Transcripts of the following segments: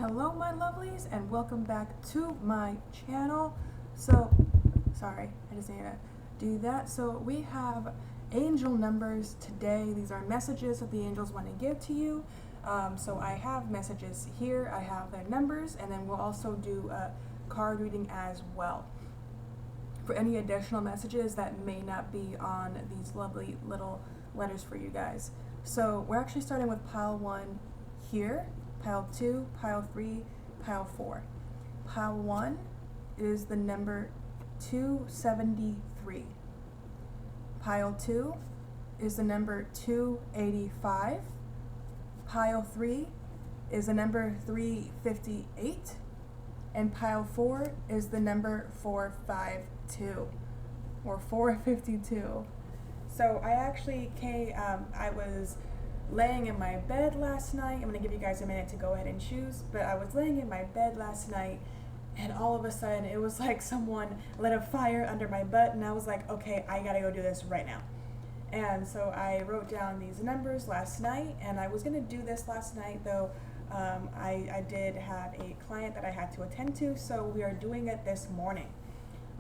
Hello my lovelies and welcome back to my channel. So sorry, I just need to do that. So we have angel numbers today. These are messages that the angels want to give to you. So I have messages here, I have their numbers, and then we'll also do a card reading as well for any additional messages that may not be on these lovely little letters for you guys. So we're actually starting with pile 1 here, pile 2, pile 3, pile 4. Pile 1 is the number 273. Pile 2 is the number 285. Pile 3 is the number 358. And pile 4 is the number 452 or 452. So I actually I was laying in my bed last night. I'm going to give you guys a minute to go ahead and choose, but I was laying in my bed last night and all of a sudden it was like someone lit a fire under my butt, and I was like, okay, I gotta go do this right now. And so I wrote down these numbers last night, and I was going to do this last night though. I did have a client that I had to attend to, so we are doing it this morning.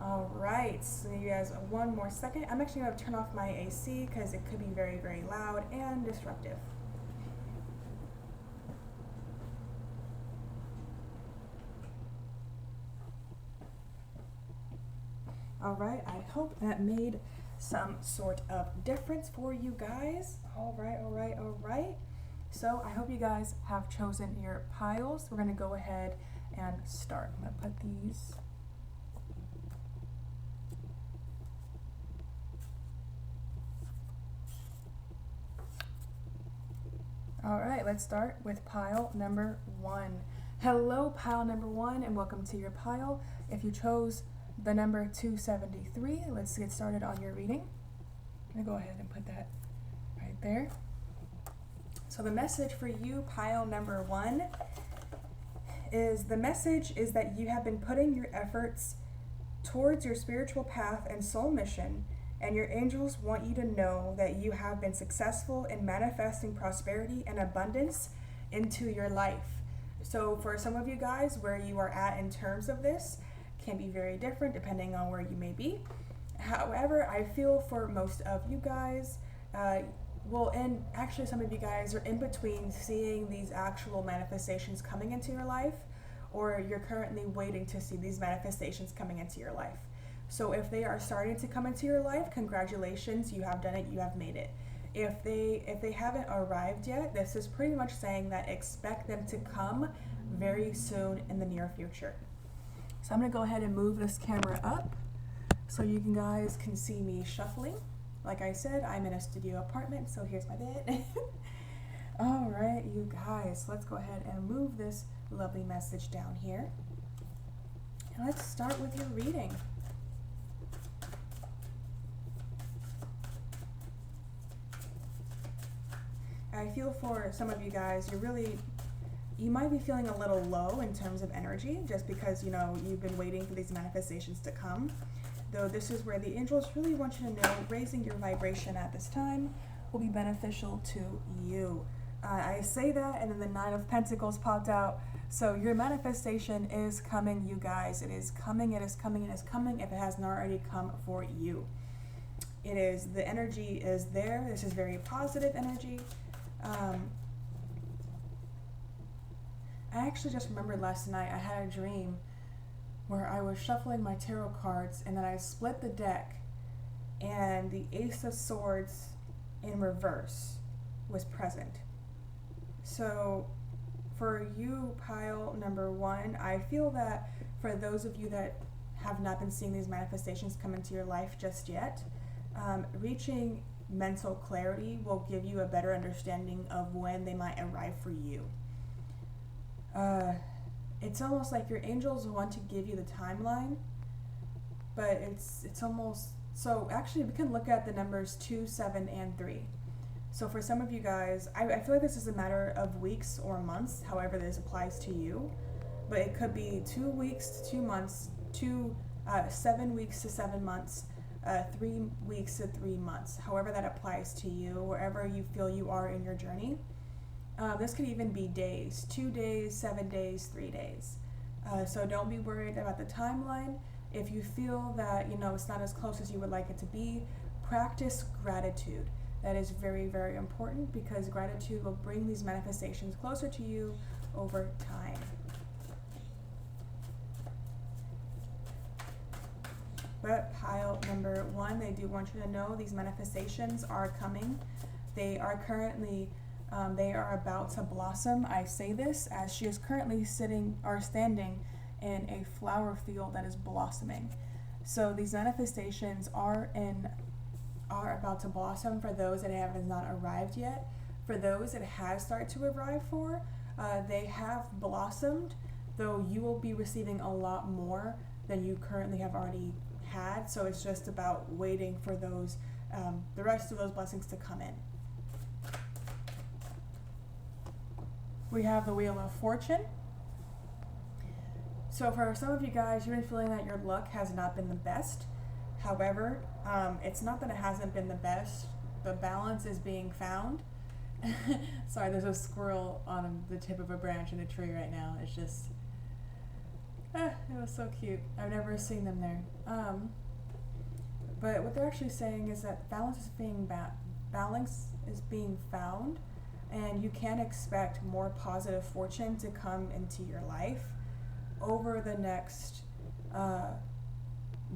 All right, so you guys, one more second. I'm actually going to turn off my AC because it could be very, very loud and disruptive. All right, I hope that made some sort of difference for you guys. All right, all right, all right. So I hope you guys have chosen your piles. We're going to go ahead and start. I'm going to put these. All right, let's start with pile number 1. Hello, pile number 1, and welcome to your pile. If you chose the number 273, let's get started on your reading. I'm going to go ahead and put that right there. So the message for you, pile number 1, is the message is that you have been putting your efforts towards your spiritual path and soul mission, and your angels want you to know that you have been successful in manifesting prosperity and abundance into your life. So for some of you guys, where you are at in terms of this can be very different depending on where you may be. However, I feel for most of you guys, and actually some of you guys are in between seeing these actual manifestations coming into your life, or you're currently waiting to see these manifestations coming into your life. So if they are starting to come into your life, congratulations, you have done it, you have made it. If they haven't arrived yet, this is pretty much saying that expect them to come very soon in the near future. So I'm going to go ahead and move this camera up so you guys can see me shuffling. Like I said, I'm in a studio apartment, so here's my bed. All right, you guys, let's go ahead and move this lovely message down here. And let's start with your reading. I feel for some of you guys, you might be feeling a little low in terms of energy just because, you've been waiting for these manifestations to come. Though this is where the angels really want you to know raising your vibration at this time will be beneficial to you. I say that, and then the 9 of Pentacles popped out. So your manifestation is coming, you guys. It is coming, it is coming, it is coming if it hasn't already come for you. The energy is there. This is very positive energy. I actually just remembered last night I had a dream where I was shuffling my tarot cards, and then I split the deck, and the Ace of Swords in reverse was present. So for you, pile number 1, I feel that for those of you that have not been seeing these manifestations come into your life just yet, reaching mental clarity will give you a better understanding of when they might arrive for you. It's almost like your angels want to give you the timeline, but it's almost, so actually we can look at the numbers 2, 7, and 3. So for some of you guys, I feel like this is a matter of weeks or months, however this applies to you, but it could be 2 weeks to 2 months, 7 weeks to 7 months, 3 weeks to 3 months, however that applies to you, wherever you feel you are in your journey. This could even be days, 2 days, 7 days, 3 days. So don't be worried about the timeline. If you feel that, it's not as close as you would like it to be, practice gratitude. That is very, very important because gratitude will bring these manifestations closer to you over time. But pile number 1, they do want you to know these manifestations are coming. They are currently, they are about to blossom. I say this as she is currently standing in a flower field that is blossoming. So these manifestations are about to blossom for those that have not arrived yet. For those that have started to arrive for, they have blossomed, though you will be receiving a lot more than you currently have already had. So it's just about waiting for those, the rest of those blessings to come in. We have the Wheel of Fortune. So for some of you guys, you've been feeling that your luck has not been the best. However, it's not that it hasn't been the best. The balance is being found. Sorry, there's a squirrel on the tip of a branch in a tree right now. It's just, it was so cute. I've never seen them there. But what they're actually saying is that balance is being found, and you can expect more positive fortune to come into your life over the next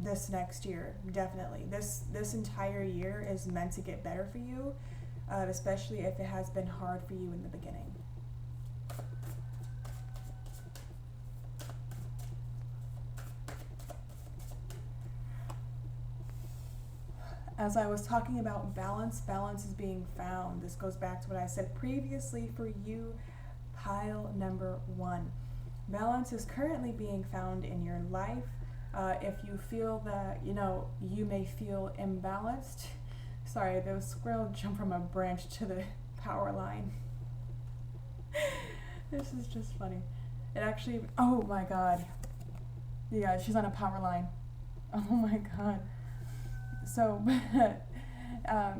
this next year. Definitely this entire year is meant to get better for you, especially if it has been hard for you in the beginning. As I was talking about balance is being found. This goes back to what I said previously for you, pile number 1. Balance is currently being found in your life. If you feel that, you may feel imbalanced. Sorry, the squirrel jumped from a branch to the power line. This is just funny. It actually, oh my God. Yeah, she's on a power line. Oh my God. So,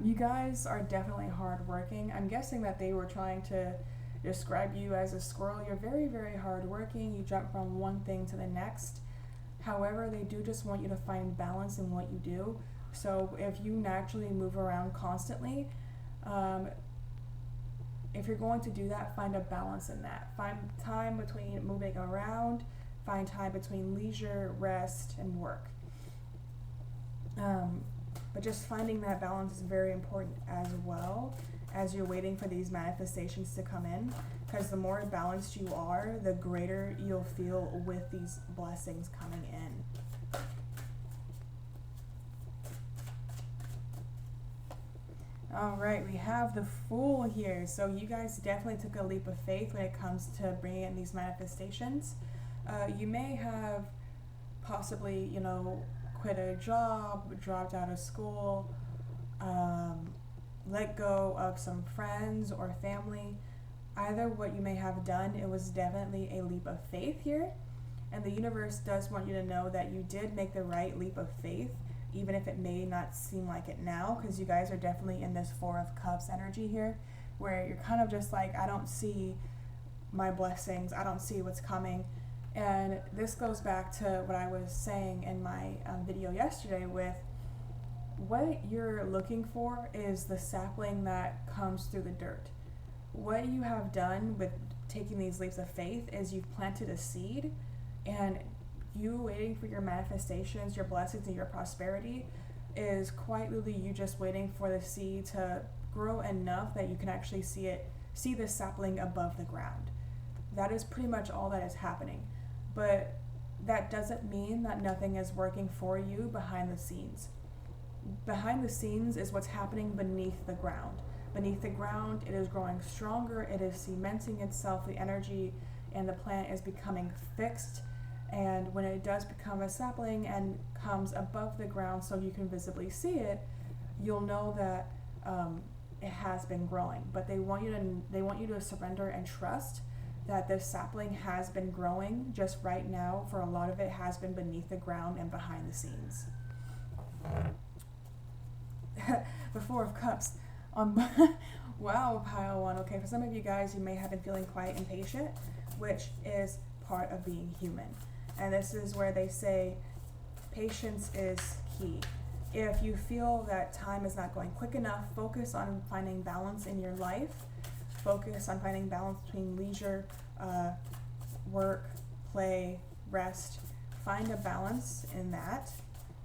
you guys are definitely hardworking. I'm guessing that they were trying to describe you as a squirrel. You're very, very hardworking. You jump from one thing to the next. However, they do just want you to find balance in what you do. So if you naturally move around constantly, if you're going to do that, find a balance in that. Find time between moving around, find time between leisure, rest, and work. But just finding that balance is very important as well as you're waiting for these manifestations to come in, because the more balanced you are, the greater you'll feel with these blessings coming in. All right, we have the Fool here. So you guys definitely took a leap of faith when it comes to bringing in these manifestations. You may have possibly, quit a job, dropped out of school, let go of some friends or family. Either what you may have done, it was definitely a leap of faith here. And the universe does want you to know that you did make the right leap of faith, even if it may not seem like it now, because you guys are definitely in this Four of Cups energy here, where you're kind of just like, I don't see my blessings, I don't see what's coming. And this goes back to what I was saying in my video yesterday with what you're looking for is the sapling that comes through the dirt. What you have done with taking these leaps of faith is you've planted a seed, and you waiting for your manifestations, your blessings, and your prosperity is quite literally you just waiting for the seed to grow enough that you can actually see the sapling above the ground. That is pretty much all that is happening. But that doesn't mean that nothing is working for you behind the scenes. Behind the scenes is what's happening beneath the ground. Beneath the ground, it is growing stronger, it is cementing itself, the energy and the plant is becoming fixed. And when it does become a sapling and comes above the ground so you can visibly see it, you'll know that it has been growing. But they want you to surrender and trust that this sapling has been growing just right now. For a lot of it has been beneath the ground and behind the scenes. The Four of Cups. Wow, pile one. Okay, for some of you guys, you may have been feeling quite impatient, which is part of being human. And this is where they say patience is key. If you feel that time is not going quick enough, focus on finding balance in your life. Focus on finding balance between leisure, work, play, rest. Find a balance in that.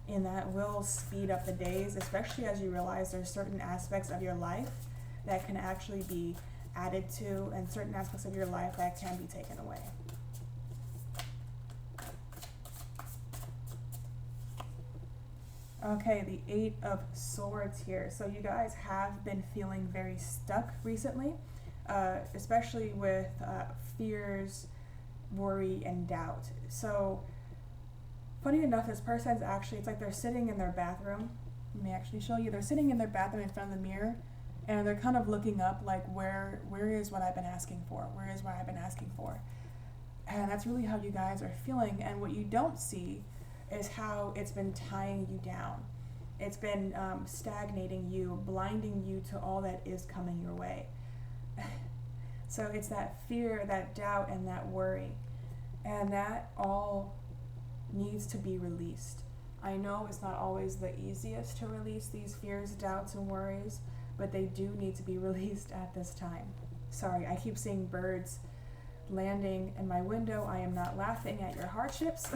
And that will speed up the days, especially as you realize there's certain aspects of your life that can actually be added to and certain aspects of your life that can be taken away. Okay, the Eight of Swords here. So you guys have been feeling very stuck recently, especially with fears, worry, and doubt. So funny enough, this person's actually, it's like they're sitting in their bathroom. Let me actually show you. They're sitting in their bathroom in front of the mirror, and they're kind of looking up like, where is what I've been asking for? Where is what I've been asking for? And that's really how you guys are feeling. And what you don't see is how it's been tying you down. It's been stagnating you, blinding you to all that is coming your way. So it's that fear, that doubt, and that worry. And that all needs to be released. I know it's not always the easiest to release these fears, doubts, and worries, but they do need to be released at this time. Sorry, I keep seeing birds landing in my window. I am not laughing at your hardships.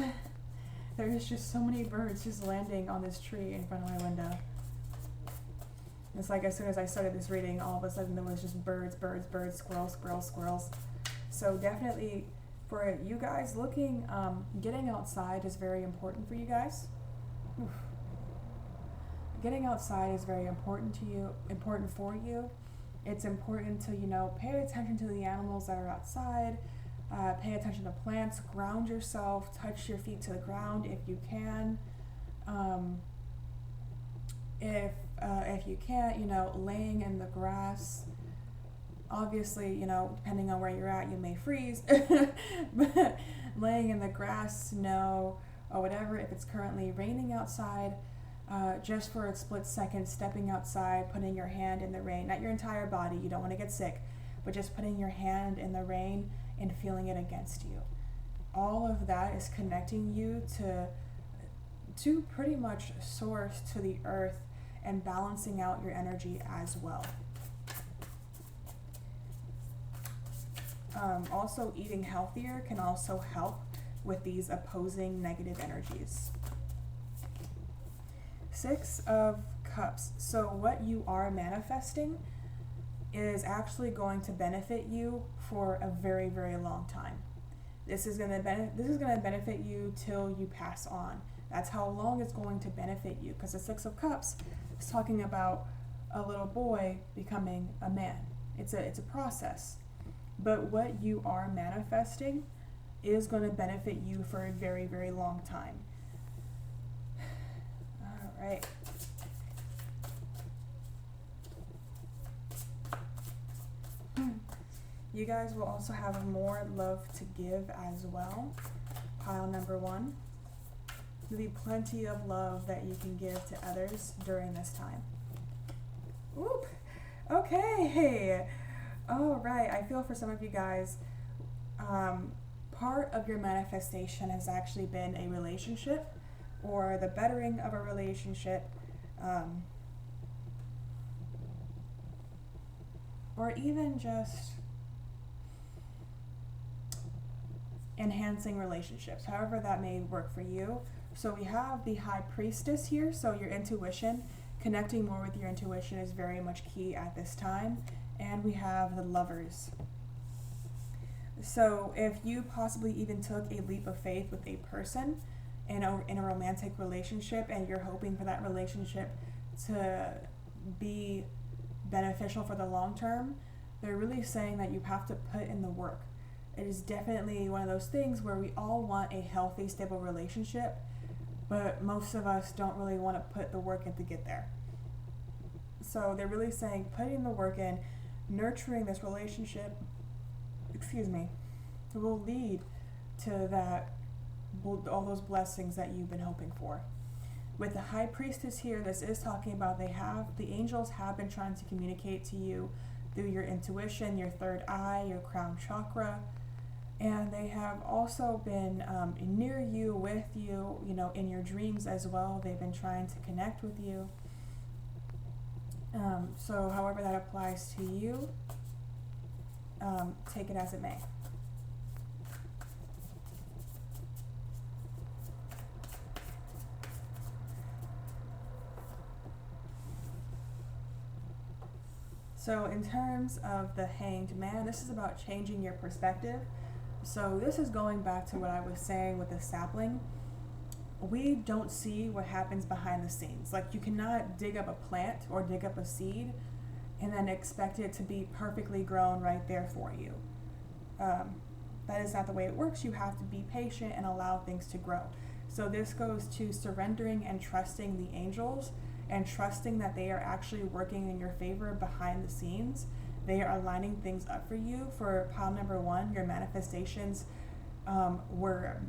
There is just so many birds just landing on this tree in front of my window. It's like as soon as I started this reading, all of a sudden there was just birds, birds, birds, squirrels, squirrels, squirrels. So definitely for you guys looking, getting outside is very important for you guys. Oof. Getting outside is very important to you, important for you. It's important to, pay attention to the animals that are outside, pay attention to plants, ground yourself, touch your feet to the ground if you can. If you can't, laying in the grass. Obviously, depending on where you're at, you may freeze. But laying in the grass, snow, or whatever, if it's currently raining outside, just for a split second, stepping outside, putting your hand in the rain, not your entire body, you don't want to get sick, but just putting your hand in the rain and feeling it against you. All of that is connecting you to pretty much source, to the earth, and balancing out your energy as well. Also, eating healthier can also help with these opposing negative energies. Six of Cups. So what you are manifesting is actually going to benefit you for a very, very long time. This is going to benefit you till you pass on. That's how long it's going to benefit you, because the Six of Cups is talking about a little boy becoming a man. It's a process. But what you are manifesting is going to benefit you for a very, very long time. All right. You guys will also have more love to give as well. Pile number one. There'll be plenty of love that you can give to others during this time. Oop. Okay. All right. I feel for some of you guys, part of your manifestation has actually been a relationship or the bettering of a relationship, or even just enhancing relationships, however that may work for you. So we have the High Priestess here, so your intuition, connecting more with your intuition is very much key at this time. And we have the Lovers. So if you possibly even took a leap of faith with a person in a romantic relationship, and you're hoping for that relationship to be beneficial for the long term, they're really saying that you have to put in the work. It is definitely one of those things where we all want a healthy, stable relationship, but most of us don't really want to put the work in to get there. So they're really saying putting the work in, nurturing this relationship, will lead to that, all those blessings that you've been hoping for. With the High Priestess here, this is talking about the angels have been trying to communicate to you through your intuition, your third eye, your crown chakra. And they have also been near you, with you, in your dreams as well. They've been trying to connect with you. So however that applies to you, take it as it may. So in terms of the Hanged Man, this is about changing your perspective. So this is going back to what I was saying with the sapling. We don't see what happens behind the scenes. Like, you cannot dig up a plant or dig up a seed and then expect it to be perfectly grown right there for you. That is not the way it works. You have to be patient and allow things to grow. So this goes to surrendering and trusting the angels, and trusting that they are actually working in your favor behind the scenes. They are aligning things up for you. For pile number 1, your manifestations were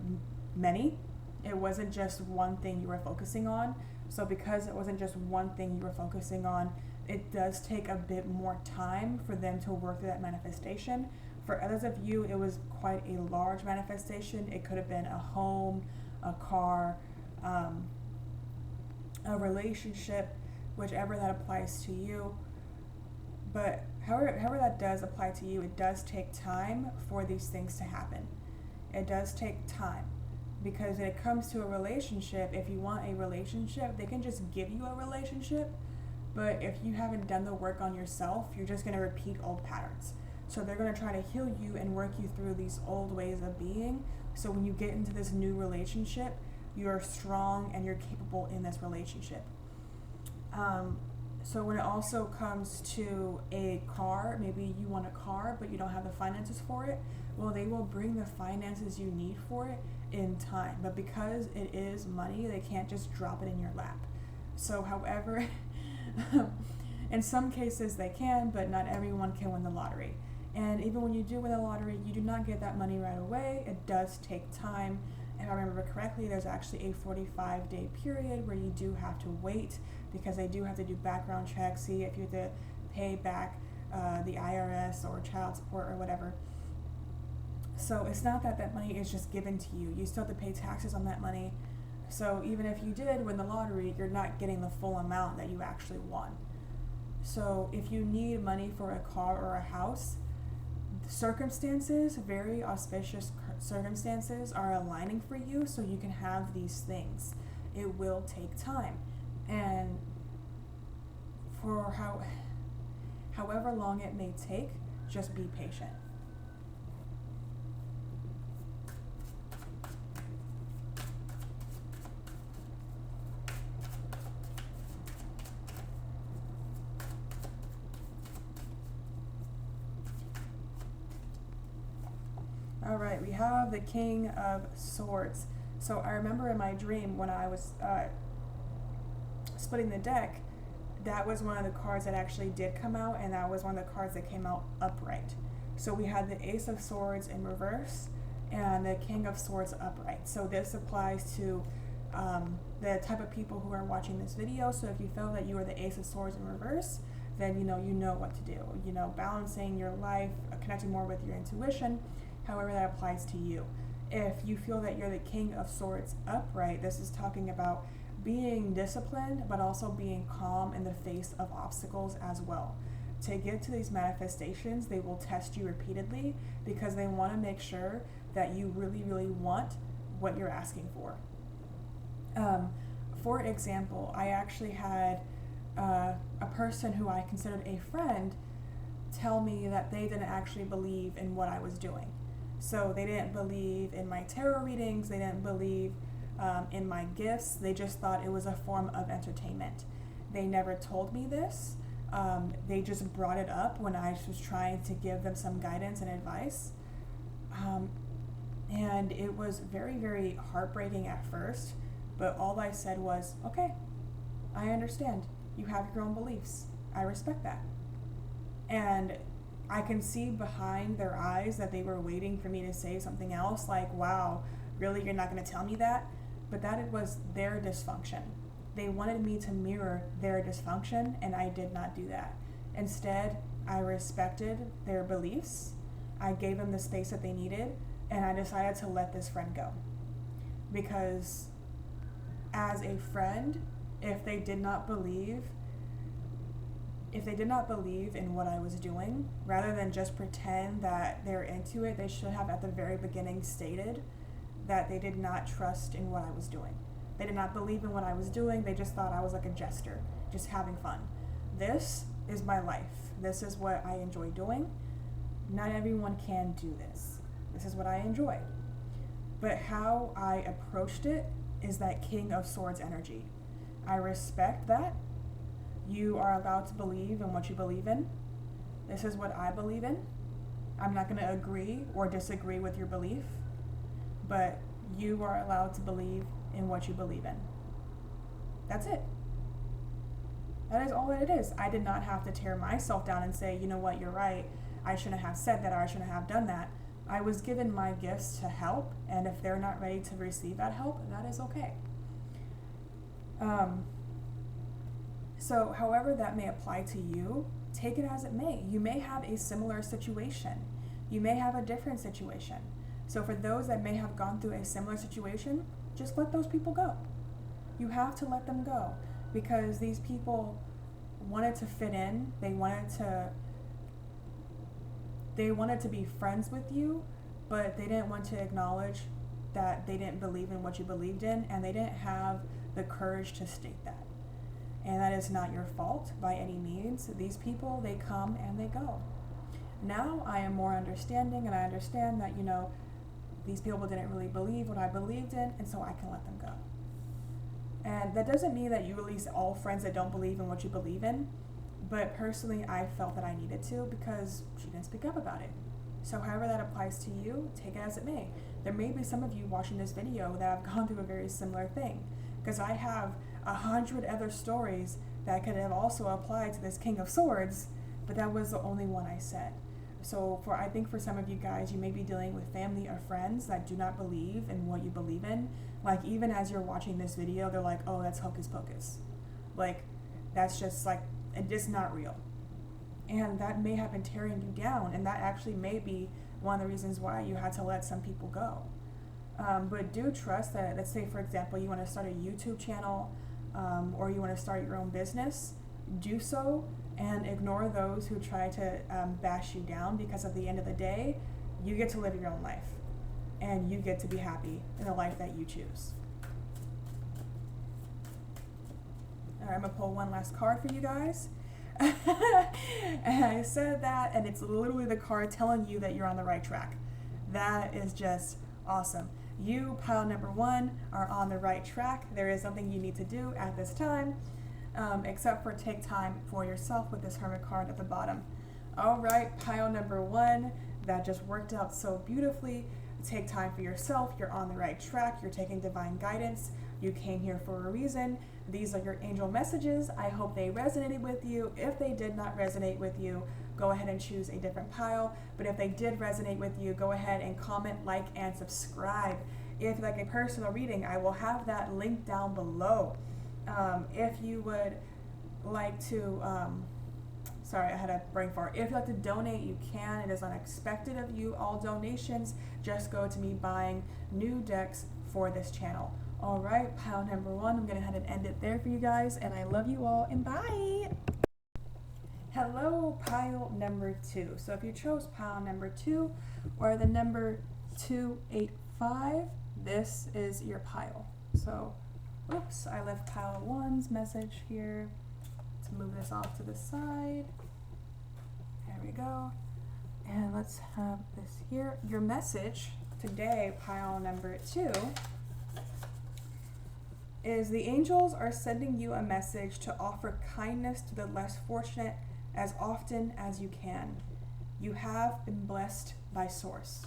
many. It wasn't just one thing you were focusing on. So because it wasn't just one thing you were focusing on, it does take a bit more time for them to work through that manifestation. For others of you, it was quite a large manifestation. It could have been a home, a car, a relationship, whichever that applies to you. But however that does apply to you, it does take time for these things to happen. It does take time, because when it comes to a relationship, if you want a relationship, they can just give you a relationship. But if you haven't done the work on yourself, you're just going to repeat old patterns. So they're going to try to heal you and work you through these old ways of being. So when you get into this new relationship, you're strong and you're capable in this relationship. So when it also comes to a car, maybe you want a car, but you don't have the finances for it. Well, they will bring the finances you need for it in time. But because it is money, they can't just drop it in your lap. So however, in some cases they can, but not everyone can win the lottery. And even when you do win the lottery, you do not get that money right away. It does take time. If I remember correctly, there's actually a 45-day period where you do have to wait, because they do have to do background checks, see if you have to pay back the IRS or child support or whatever. So it's not that money is just given to you. You still have to pay taxes on that money. So even if you did win the lottery, you're not getting the full amount that you actually won. So if you need money for a car or a house, circumstances, very auspicious circumstances, are aligning for you so you can have these things. It will take time, and for however long it may take, just be patient. All right, we have the King of Swords. So I remember in my dream when I was splitting the deck, that was one of the cards that actually did come out, and that was one of the cards that came out upright. So we had the Ace of Swords in reverse and the King of Swords upright. So this applies to the type of people who are watching this video. So if you feel that you are the Ace of Swords in reverse, then you know what to do. Balancing your life, connecting more with your intuition, however that applies to you. If you feel that you're the King of Swords upright, this is talking about being disciplined, but also being calm in the face of obstacles as well. To get to these manifestations, they will test you repeatedly, because they want to make sure that you really, really want what you're asking for. For example, I actually had a person who I considered a friend tell me that they didn't actually believe in what I was doing. So they didn't believe in my tarot readings, they didn't believe in my gifts, they just thought it was a form of entertainment. They never told me this, they just brought it up when I was trying to give them some guidance and advice. And it was very, very heartbreaking at first, but all I said was, okay, I understand. You have your own beliefs. I respect that. And I can see behind their eyes that they were waiting for me to say something else, like, wow, really, you're not going to tell me that? But that it was their dysfunction. They wanted me to mirror their dysfunction, and I did not do that. Instead, I respected their beliefs. I gave them the space that they needed, and I decided to let this friend go. Because as a friend, if they did not believe in what I was doing, rather than just pretend that they're into it, they should have at the very beginning stated that they did not trust in what I was doing. They did not believe in what I was doing. They just thought I was like a jester, just having fun. This is my life. This is what I enjoy doing. Not everyone can do this. This is what I enjoy. But how I approached it is that King of Swords energy. I respect that. You are allowed to believe in what you believe in. This is what I believe in. I'm not going to agree or disagree with your belief, but you are allowed to believe in what you believe in. That's it. That is all that it is. I did not have to tear myself down and say, you know what, you're right. I shouldn't have said that, or I shouldn't have done that. I was given my gifts to help, and if they're not ready to receive that help, that is okay. So however that may apply to you, take it as it may. You may have a similar situation. You may have a different situation. So for those that may have gone through a similar situation, just let those people go. You have to let them go, because these people wanted to fit in. They wanted to be friends with you, but they didn't want to acknowledge that they didn't believe in what you believed in, and they didn't have the courage to state that. And that is not your fault by any means. These people, they come and they go. Now I am more understanding, and I understand that, these people didn't really believe what I believed in, and so I can let them go. And that doesn't mean that you release all friends that don't believe in what you believe in, but personally I felt that I needed to, because she didn't speak up about it. So however that applies to you, take it as it may. There may be some of you watching this video that have gone through a very similar thing, because I have 100 other stories that could have also applied to this King of Swords, but that was the only one I said. So I think for some of you guys, you may be dealing with family or friends that do not believe in what you believe in. Like, even as you're watching this video, they're like, oh, that's hocus pocus. Like, that's just like, it's not real. And that may have been tearing you down, and that actually may be one of the reasons why you had to let some people go. But do trust that, let's say, for example, you want to start a YouTube channel, or you want to start your own business, do so, and ignore those who try to bash you down, because at the end of the day, you get to live your own life, and you get to be happy in the life that you choose. All right, I'm going to pull one last card for you guys. And I said that, and it's literally the card telling you that you're on the right track. That is just awesome. You, pile number 1, are on the right track. There is something you need to do at this time, except for take time for yourself with this Hermit card at the bottom. All right, pile number 1, that just worked out so beautifully. Take time for yourself. You're on the right track. You're taking divine guidance. You came here for a reason. These are your angel messages. I hope they resonated with you. If they did not resonate with you, go ahead and choose a different pile. But if they did resonate with you, go ahead and comment, like, and subscribe. If you'd like a personal reading, I will have that link down below. If you would like to, sorry, I had a brain fart. If you'd like to donate, you can. It is unexpected of you. All donations just go to me buying new decks for this channel. All right, pile number 1, I'm going to go ahead and end it there for you guys, and I love you all, and bye! Hello, pile number 2. So if you chose pile number 2 or the number 285, this is your pile. So, oops, I left pile 1's message here. Let's move this off to the side. There we go. And let's have this here. Your message today, pile number 2, is the angels are sending you a message to offer kindness to the less fortunate as often as you can. You have been blessed by Source.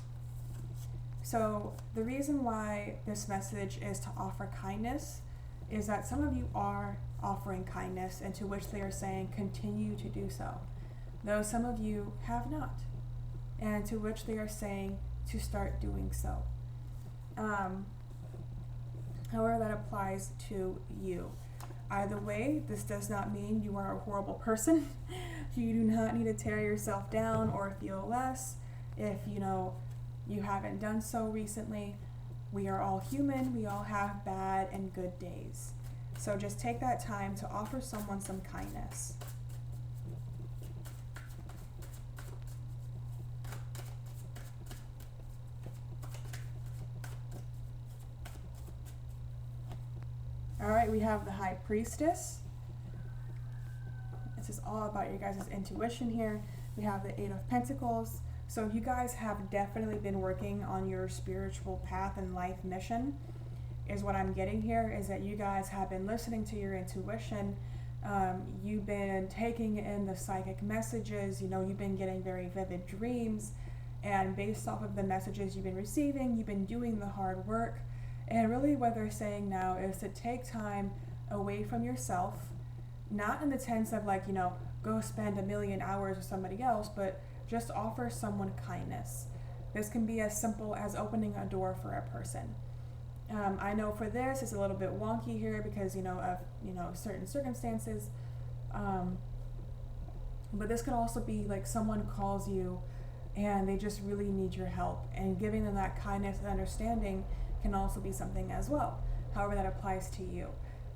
So the reason why this message is to offer kindness is that some of you are offering kindness, and to which they are saying continue to do so, though some of you have not, and to which they are saying to start doing so. However that applies to you. Either way, this does not mean you are a horrible person. You do not need to tear yourself down or feel less if you haven't done so recently. We are all human. We all have bad and good days. So just take that time to offer someone some kindness. All right, we have the High Priestess. This is all about your guys' intuition here. We have the Eight of Pentacles. So you guys have definitely been working on your spiritual path and life mission, is what I'm getting here, is that you guys have been listening to your intuition. You've been taking in the psychic messages. You've been getting very vivid dreams. And based off of the messages you've been receiving, you've been doing the hard work. And really what they're saying now is to take time away from yourself, not in the sense of go spend 1,000,000 hours with somebody else, but just offer someone kindness. This can be as simple as opening a door for a person. I know for this, it's a little bit wonky here because, of certain circumstances. But this could also be like someone calls you and they just really need your help. And giving them that kindness and understanding can also be something as well, however that applies to you.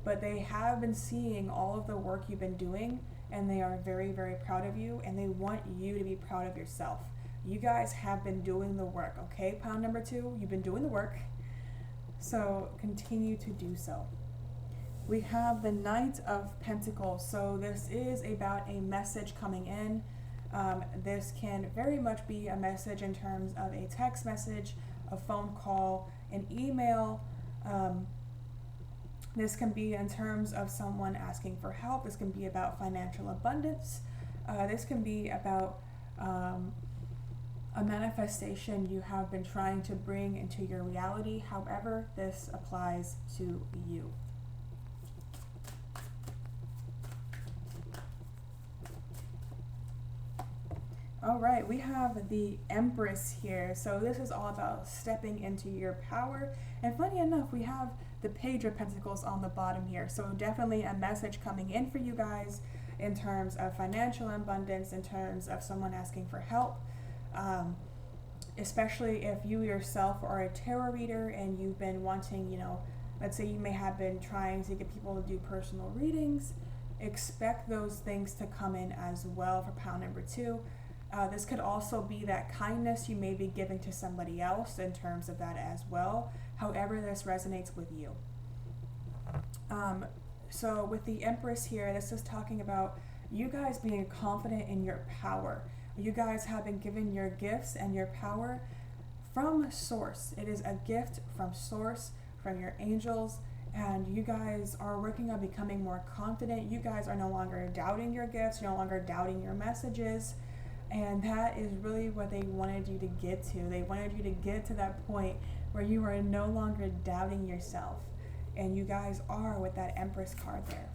But they have been seeing all of the work you've been doing, and they are very, very proud of you, and they want you to be proud of yourself. You guys have been doing the work, okay? Pound number 2, you've been doing the work, so continue to do so. We have the Knight of Pentacles, so this is about a message coming in. This can very much be a message in terms of a text message, a phone call, an email. This can be in terms of someone asking for help. This can be about financial abundance. This can be about a manifestation you have been trying to bring into your reality. However, this applies to you. All right, we have the Empress here. So this is all about stepping into your power. And funny enough, we have the Page of Pentacles on the bottom here. So definitely a message coming in for you guys in terms of financial abundance, in terms of someone asking for help. Especially if you yourself are a tarot reader and you've been wanting, let's say you may have been trying to get people to do personal readings. Expect those things to come in as well for pound number 2. This could also be that kindness you may be giving to somebody else in terms of that as well. However, this resonates with you. So with the Empress here, this is talking about you guys being confident in your power. You guys have been given your gifts and your power from Source. It is a gift from Source, from your angels, and you guys are working on becoming more confident. You guys are no longer doubting your gifts, no longer doubting your messages. And that is really what they wanted you to get to. They wanted you to get to that point where you are no longer doubting yourself. And you guys are with that Empress card there.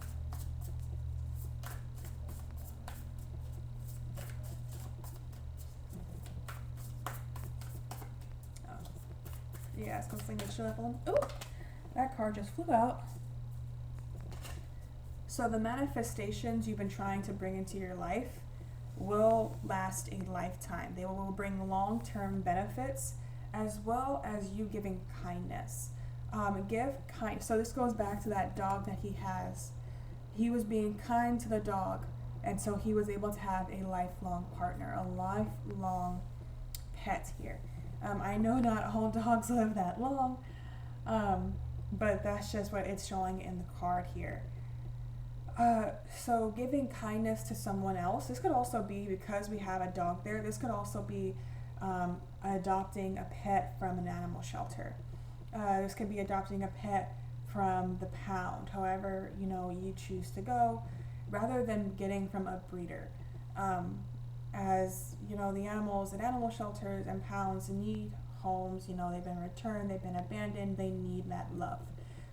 Yeah, it's going to fling the chill up on. Ooh, that card just flew out. So the manifestations you've been trying to bring into your life will last a lifetime. They will bring long-term benefits as well as you giving kindness. So this goes back to that dog that he has. He was being kind to the dog, and so he was able to have a lifelong partner, a lifelong pet here. I know not all dogs live that long, but that's just what it's showing in the card here. So giving kindness to someone else, this could also be, because we have a dog there, this could also be adopting a pet from an animal shelter. This could be adopting a pet from the pound, however, you choose to go, rather than getting from a breeder. As, the animals at animal shelters and pounds need homes, they've been returned, they've been abandoned, they need that love.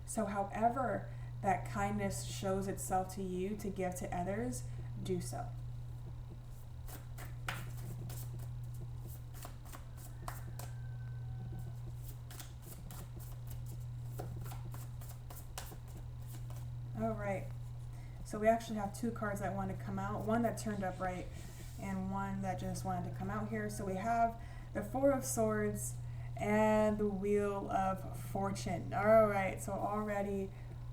So however that kindness shows itself to you to give to others, do so. All right. So we actually have two cards that want to come out, one that turned up right and one that just wanted to come out here. So we have the Four of Swords and the Wheel of Fortune. All right, so already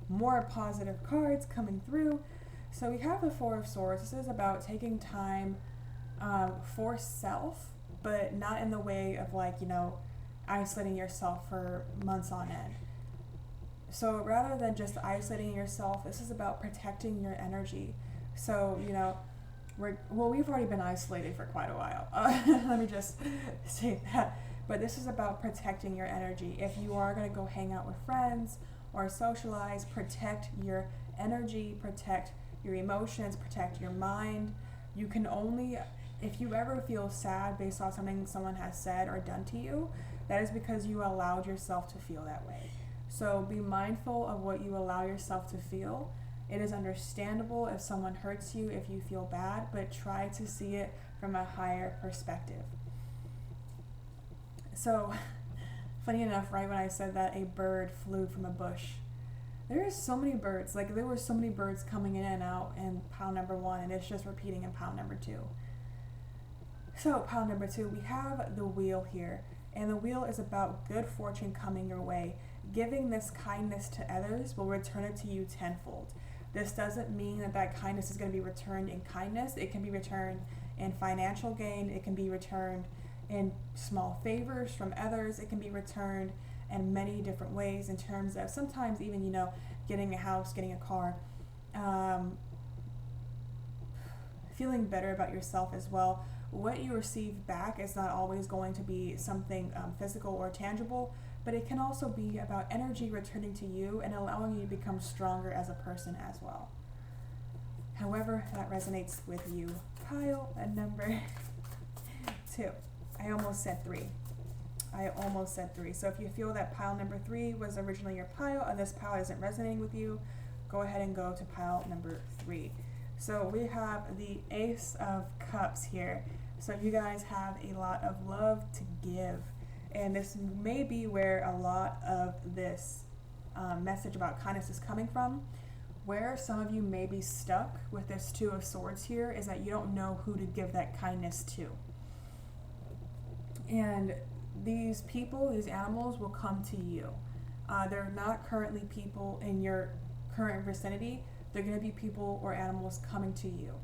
more positive cards coming through. So we have the Four of Swords. This is about taking time for self, but not in the way of like, you know, isolating yourself for months on end. So rather than just isolating yourself, this is about protecting your energy. So, you know, we've already been isolated for quite a while. Let me just say that. But this is about protecting your energy. If you are going to go hang out with friends or socialize, protect your energy, protect your emotions, protect your mind. You can only, if you ever feel sad based on something someone has said or done to you, that is because you allowed yourself to feel that way. So be mindful of what you allow yourself to feel. It is understandable if someone hurts you, if you feel bad, but try to see it from a higher perspective. So, funny enough, right when I said that, a bird flew from a bush. There are so many birds, like there were so many birds coming in and out in pile number 1, and it's just repeating in pile number 2. So, pile number 2, we have the wheel here, and the wheel is about good fortune coming your way. Giving this kindness to others will return it to you tenfold. This doesn't mean that that kindness is going to be returned in kindness. It can be returned in financial gain. It can be returned in small favors from others. It can be returned in many different ways in terms of sometimes even, you know, getting a house, getting a car, feeling better about yourself as well. What you receive back is not always going to be something physical or tangible, but it can also be about energy returning to you and allowing you to become stronger as a person as well. However, that resonates with you. Pile number 2. I almost said 3. So if you feel that pile number 3 was originally your pile and this pile isn't resonating with you, go ahead and go to pile number 3. So we have the Ace of Cups here. So you guys have a lot of love to give. And this may be where a lot of this message about kindness is coming from. Where some of you may be stuck with this Two of Swords here is that you don't know who to give that kindness to. And these people, these animals will come to you. They're not currently people in your current vicinity. They're going to be people or animals coming to you.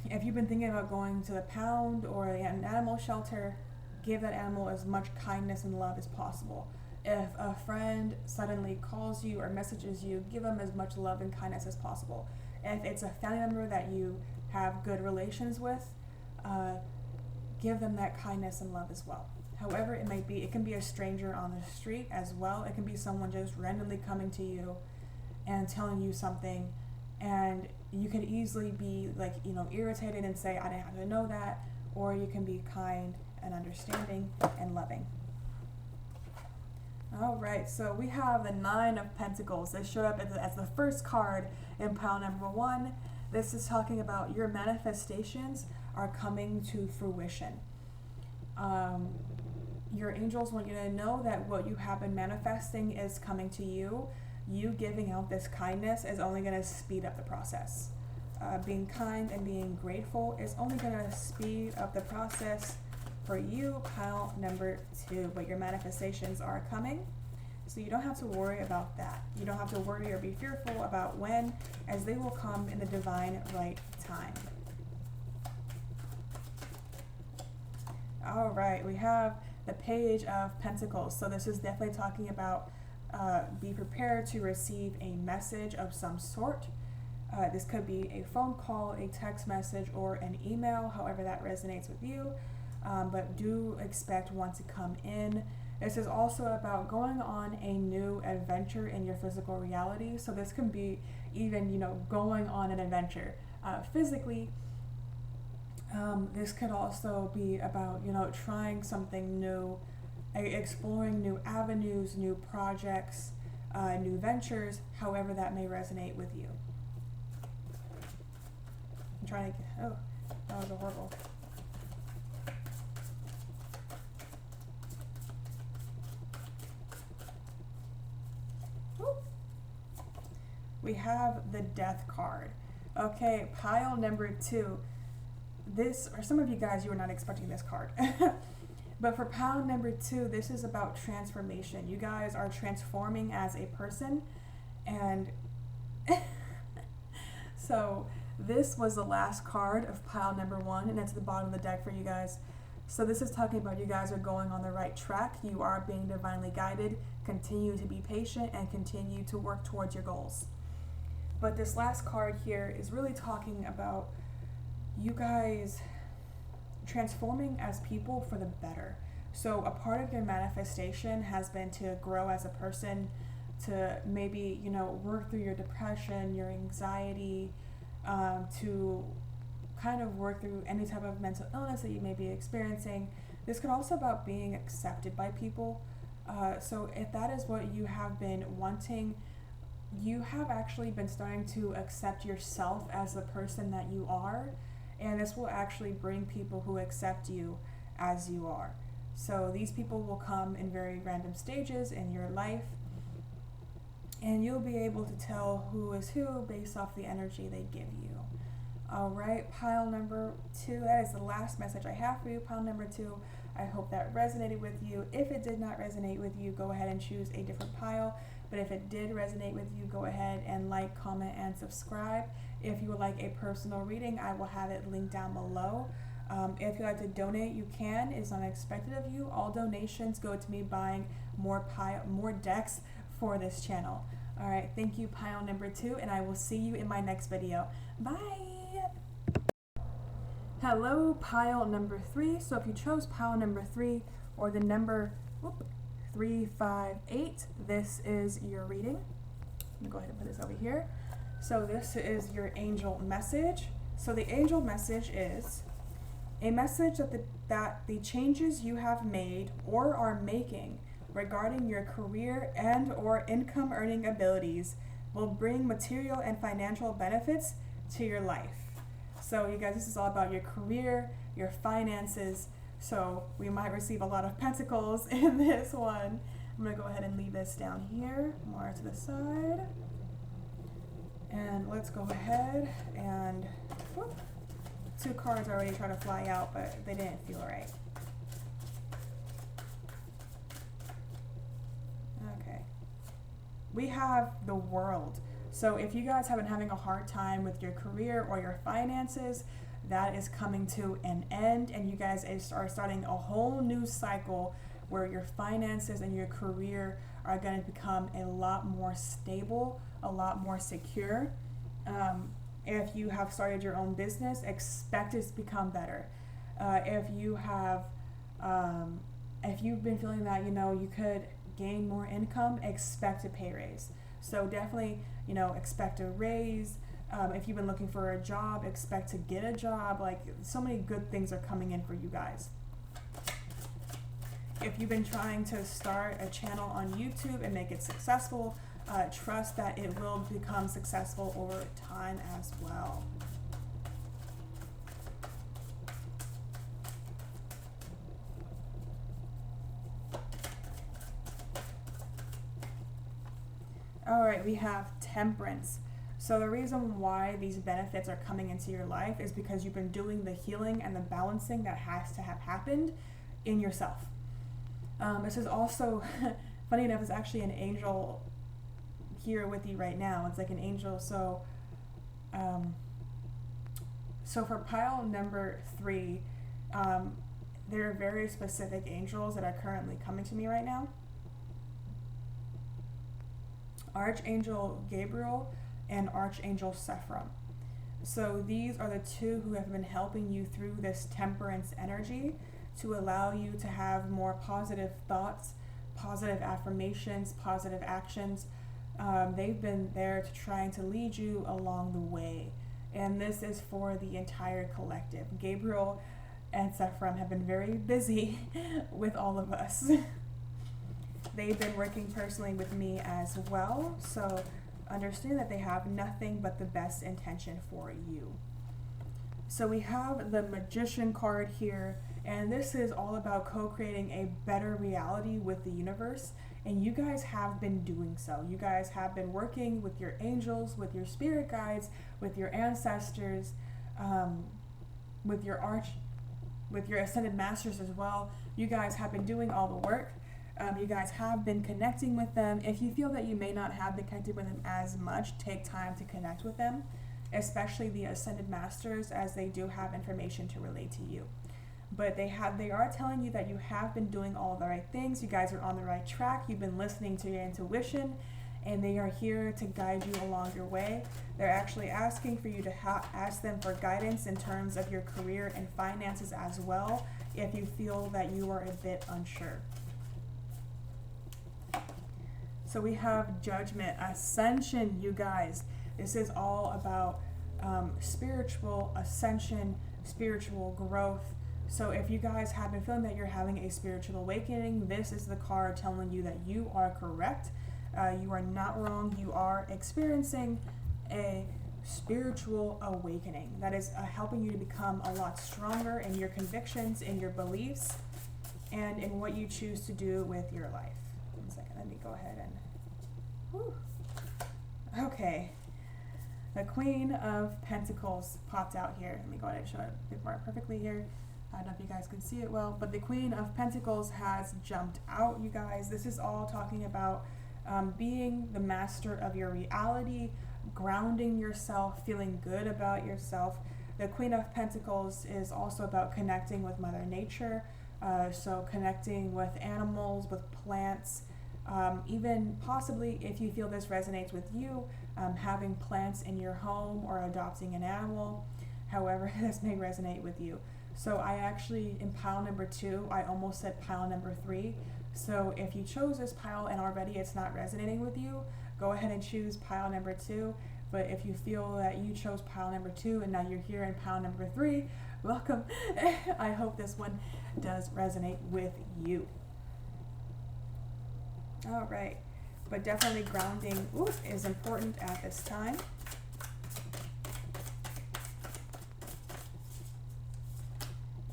If you've been thinking about going to the pound or an animal shelter, give that animal as much kindness and love as possible. If a friend suddenly calls you or messages you, give them as much love and kindness as possible. If it's a family member that you have good relations with, give them that kindness and love as well. However it might be, it can be a stranger on the street as well. It can be someone just randomly coming to you and telling you something, and you can easily be like, you know, irritated and say, I didn't have to know that, or you can be kind and understanding and loving. All right, so we have the Nine of Pentacles. This showed up as the first card in pile number 1. This is talking about your manifestations are coming to fruition. Your angels want you to know that what you have been manifesting is coming to you. You giving out this kindness is only going to speed up the process. Being kind and being grateful is only going to speed up the process for you, pile number 2. But your manifestations are coming, so you don't have to worry about that. You don't have to worry or be fearful about when, as they will come in the divine right time. All right, we have the Page of Pentacles. So this is definitely talking about be prepared to receive a message of some sort. This could be a phone call, a text message, or an email, however that resonates with you. But do expect one to come in. This is also about going on a new adventure in your physical reality. So this can be even, you know, going on an adventure physically. This could also be about, you know, trying something new, exploring new avenues, new projects, new ventures, however that may resonate with you. I'm trying to, oh, that was a horrible. we have the Death card. Okay, pile number 2. This, or some of you guys, you were not expecting this card. But for pile number 2, this is about transformation. You guys are transforming as a person, and so this was the last card of pile number 1, and it's the bottom of the deck for you guys. So this is talking about you guys are going on the right track. You are being divinely guided. Continue to be patient and continue to work towards your goals. But this last card here is really talking about you guys transforming as people for the better. So a part of your manifestation has been to grow as a person, to maybe, you know, work through your depression, your anxiety, to kind of work through any type of mental illness that you may be experiencing. This could also about being accepted by people. So if that is what you have been wanting, you have actually been starting to accept yourself as the person that you are, and this will actually bring people who accept you as you are. So these people will come in very random stages in your life, and you'll be able to tell who is who based off the energy they give you. All right, pile number 2, that is the last message I have for you. Pile number 2, I hope that resonated with you. If it did not resonate with you, go ahead and choose a different pile. But if it did resonate with you, go ahead and like, comment, and subscribe. If you would like a personal reading, I will have it linked down below. If you'd like to donate, you can. It's unexpected of you. All donations go to me buying more decks for this channel. All right, thank you, pile number 2, and I will see you in my next video. Bye. Hello, pile number 3. So if you chose pile number 3 or the number 358, this is your reading. Let me go ahead and put this over here. So this is your angel message. So the angel message is a message that the changes you have made or are making regarding your career and or income earning abilities will bring material and financial benefits to your life. So you guys, this is all about your career, your finances. So we might receive a lot of pentacles in this one. I'm going to go ahead and leave this down here, more to the side. And let's go ahead and, whoop, 2 cards already tried to fly out, but they didn't feel right. Okay. We have the World. So if you guys have been having a hard time with your career or your finances, that is coming to an end, and you guys are starting a whole new cycle where your finances and your career are going to become a lot more stable, a lot more secure. If you have started your own business, expect it to become better. If you've been feeling that, you know, you could gain more income, expect a pay raise. So definitely, you know, expect a raise. If you've been looking for a job, expect to get a job. Like, so many good things are coming in for you guys. If you've been trying to start a channel on YouTube and make it successful, trust that it will become successful over time as well. All right, we have Temperance. So the reason why these benefits are coming into your life is because you've been doing the healing and the balancing that has to have happened in yourself. This is also, funny enough, it's actually an angel here with you right now. It's like an angel. So, so for pile number 3, there are very specific angels that are currently coming to me right now. Archangel Gabriel and Archangel Sephram. So these are the 2 who have been helping you through this temperance energy to allow you to have more positive thoughts, positive affirmations, positive actions. They've been there to trying to lead you along the way. And this is for the entire collective. Gabriel and Sephram have been very busy with all of us. They've been working personally with me as well, so understand that they have nothing but the best intention for you. So we have the Magician card here, And this is all about co-creating a better reality with the universe. And you guys have been doing so. You guys have been working with your angels, with your spirit guides, with your ancestors, with your ascended masters as well. You guys have been doing all the work. You guys have been connecting with them. If you feel that you may not have been connected with them as much, take time to connect with them, especially the ascended masters, as they do have information to relate to you. But they are telling you that you have been doing all the right things. You guys are on the right track. You've been listening to your intuition, and they are here to guide you along your way. They're actually asking for you to ask them for guidance in terms of your career and finances as well, if you feel that you are a bit unsure. So we have Judgment, Ascension, you guys. This is all about spiritual ascension, spiritual growth. So if you guys have been feeling that you're having a spiritual awakening, this is the card telling you that you are correct. You are not wrong. You are experiencing a spiritual awakening that is helping you to become a lot stronger in your convictions, in your beliefs, and in what you choose to do with your life. 1 second, let me go ahead and... Whew. Okay. The Queen of Pentacles popped out here. Let me go ahead and show it a bit more perfectly here. I don't know if you guys can see it well, but the Queen of Pentacles has jumped out, you guys. This is all talking about being the master of your reality, grounding yourself, feeling good about yourself. The Queen of Pentacles is also about connecting with Mother Nature, so connecting with animals, with plants, even possibly, if you feel this resonates with you, having plants in your home or adopting an animal, however this may resonate with you. So I actually, in pile number 2, I almost said pile number 3. So if you chose this pile and already it's not resonating with you, go ahead and choose pile number 2. But if you feel that you chose pile number 2 and now you're here in pile number 3, welcome. I hope this one does resonate with you. All right. But definitely grounding is important at this time.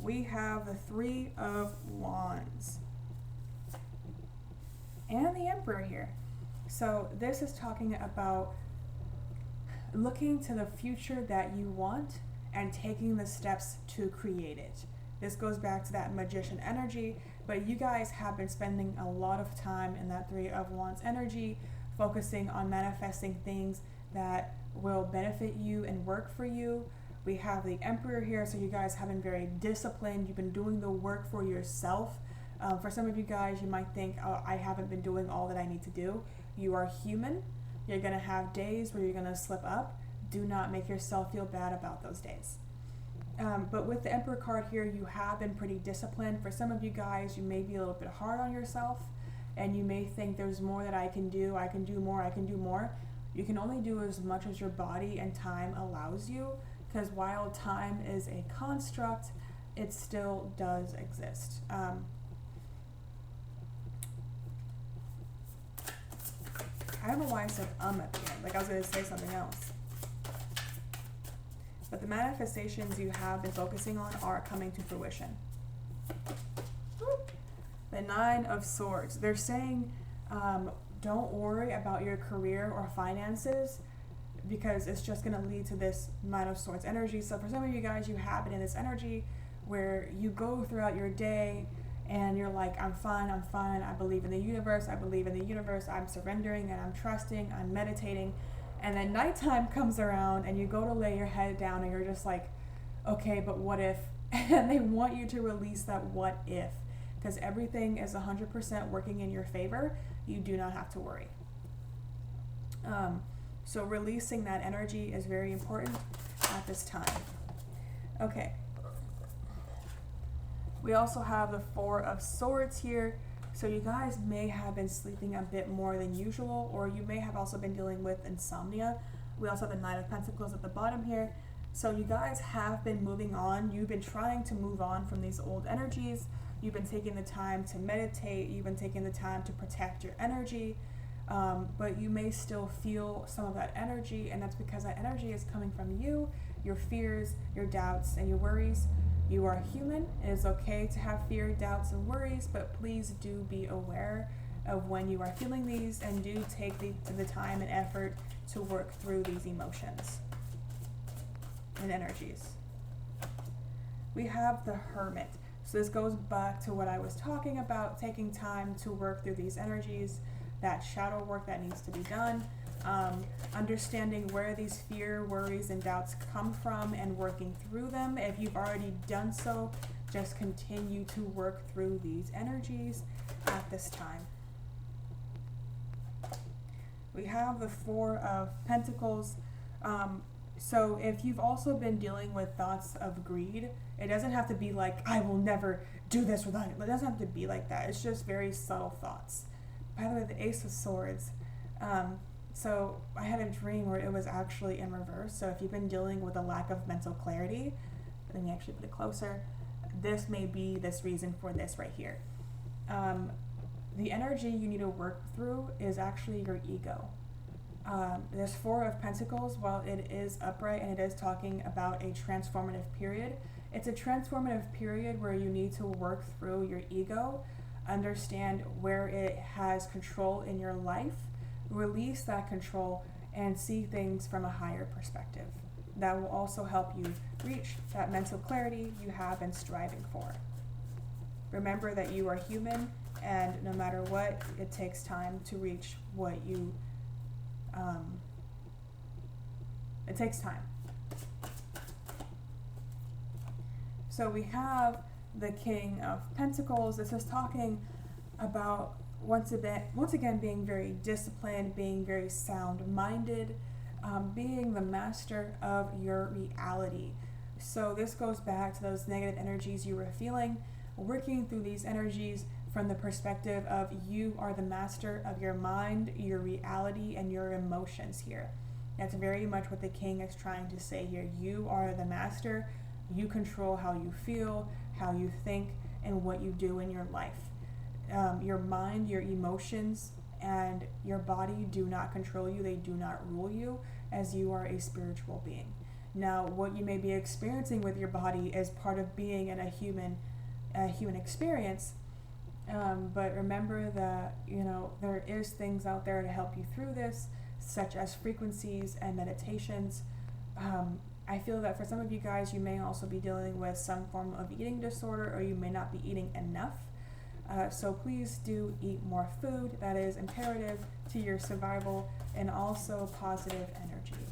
We have the 3 of Wands and the Emperor here. So this is talking about looking to the future that you want and taking the steps to create it. This goes back to that Magician energy, but you guys have been spending a lot of time in that 3 of Wands energy, focusing on manifesting things that will benefit you and work for you. We have the Emperor here, so you guys have been very disciplined. You've been doing the work for yourself. For some of you guys, you might think, oh, I haven't been doing all that I need to do. You are human. You're going to have days where you're going to slip up. Do not make yourself feel bad about those days. But with the Emperor card here, you have been pretty disciplined. For some of you guys, you may be a little bit hard on yourself, and you may think there's more that I can do. I can do more. I can do more. You can only do as much as your body and time allows you. Because while time is a construct, it still does exist. I don't know why I said at the end, like I was going to say something else. But the manifestations you have been focusing on are coming to fruition. The 9 of Swords. They're saying, don't worry about your career or finances, because it's just going to lead to this 9 of Swords energy. So for some of you guys, you have it in this energy where you go throughout your day and you're like, I'm fine, I believe in the universe, I'm surrendering and I'm trusting, I'm meditating. And then nighttime comes around and you go to lay your head down and you're just like, okay, but what if? And they want you to release that what if, because everything is 100% working in your favor. You do not have to worry. So releasing that energy is very important at this time. Okay. We also have the 4 of Swords here. So you guys may have been sleeping a bit more than usual, or you may have also been dealing with insomnia. We also have the 9 of Pentacles at the bottom here. So you guys have been moving on. You've been trying to move on from these old energies. You've been taking the time to meditate. You've been taking the time to protect your energy. But you may still feel some of that energy, and that's because that energy is coming from you, your fears, your doubts, and your worries. You are human. It is okay to have fear, doubts, and worries, but please do be aware of when you are feeling these, and do take the time and effort to work through these emotions and energies. We have the Hermit. So this goes back to what I was talking about, taking time to work through these energies, that shadow work that needs to be done, understanding where these fear, worries, and doubts come from and working through them. If you've already done so, just continue to work through these energies at this time. We have the Four of Pentacles. So if you've also been dealing with thoughts of greed, it doesn't have to be like, I will never do this without it. It doesn't have to be like that. It's just very subtle thoughts. By the way, the Ace of Swords. So I had a dream where it was actually in reverse. So if you've been dealing with a lack of mental clarity, let me actually put it closer. This may be this reason for this right here. The energy you need to work through is actually your ego. This Four of Pentacles, while it is upright and it is talking about a transformative period, it's a transformative period where you need to work through your ego, understand where it has control in your life, release that control, and see things from a higher perspective. That will also help you reach that mental clarity you have been striving for. Remember that you are human, and no matter what, it takes time to reach what you it takes time. So we have the King of Pentacles. This is talking about once again being very disciplined, being very sound-minded, being the master of your reality. So this goes back to those negative energies you were feeling, working through these energies from the perspective of you are the master of your mind, your reality, and your emotions here. That's very much what the King is trying to say here. You are the master. You control how you feel, how you think, and what you do in your life. Your mind, your emotions, and your body do not control you. They do not rule you, as you are a spiritual being. Now, what you may be experiencing with your body is part of being in a human experience. But remember that, there is things out there to help you through this, such as frequencies and meditations. I feel that for some of you guys, you may also be dealing with some form of eating disorder, or you may not be eating enough. So please do eat more food. That is imperative to your survival, and also positive energy.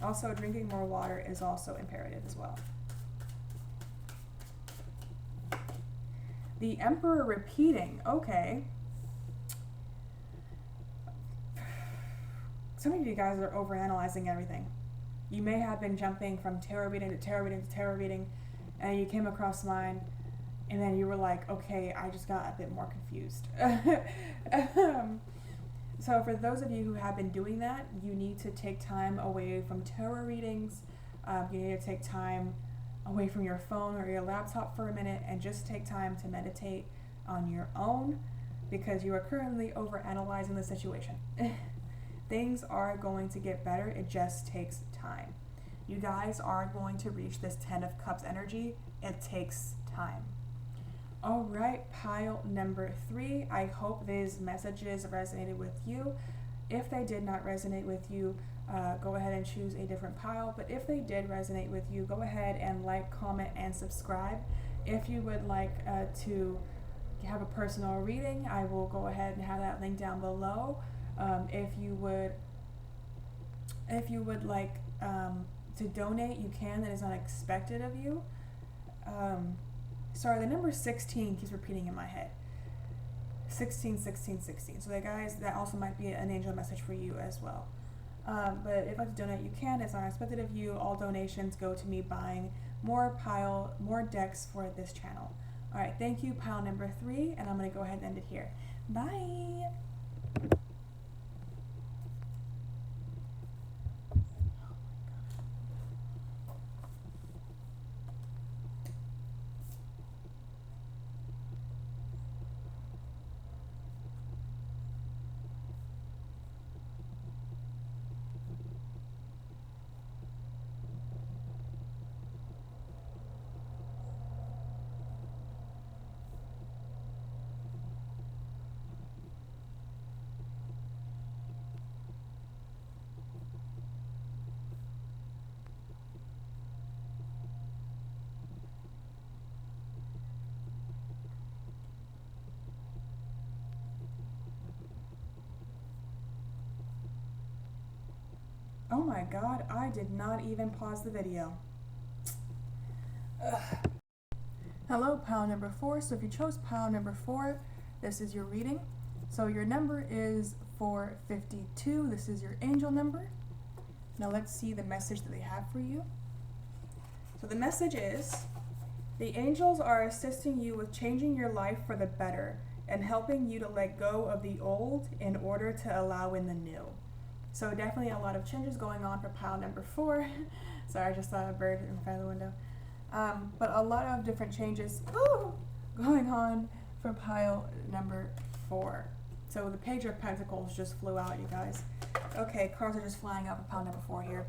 Also, drinking more water is also imperative as well. The Emperor repeating. Okay. Some of you guys are overanalyzing everything. You may have been jumping from tarot reading to tarot reading to tarot reading, and you came across mine, and then you were like, okay, I just got a bit more confused. So for those of you who have been doing that, you need to take time away from tarot readings. You need to take time away from your phone or your laptop for a minute, and just take time to meditate on your own, because you are currently overanalyzing the situation. Things are going to get better. It just takes time. You guys are going to reach this 10 of Cups energy. It takes time. All right, pile number 3. I hope these messages resonated with you. If they did not resonate with you, go ahead and choose a different pile. But if they did resonate with you, go ahead and like, comment, and subscribe. If you would like to have a personal reading, I will go ahead and have that link down below. If you would like to donate, you can. That is unexpected of you. Sorry, the number 16 keeps repeating in my head. 16, 16, 16. So guys, that also might be an angel message for you as well. But if you'd like to donate, you can. It's unexpected of you. All donations go to me buying more decks for this channel. All right, thank you, pile number 3, and I'm going to go ahead and end it here. Bye. my God, I did not even pause the video. Ugh. Hello, pile number 4. So if you chose pile number 4, this is your reading. So your number is 452. This is your angel number. Now let's see the message that they have for you. So the message is, the angels are assisting you with changing your life for the better and helping you to let go of the old in order to allow in the new. So definitely a lot of changes going on for pile number 4. Sorry, I just saw a bird in front of the window. But a lot of different changes going on for pile number 4. So the Page of Pentacles just flew out, you guys. Okay, cards are just flying out for pile number 4 here.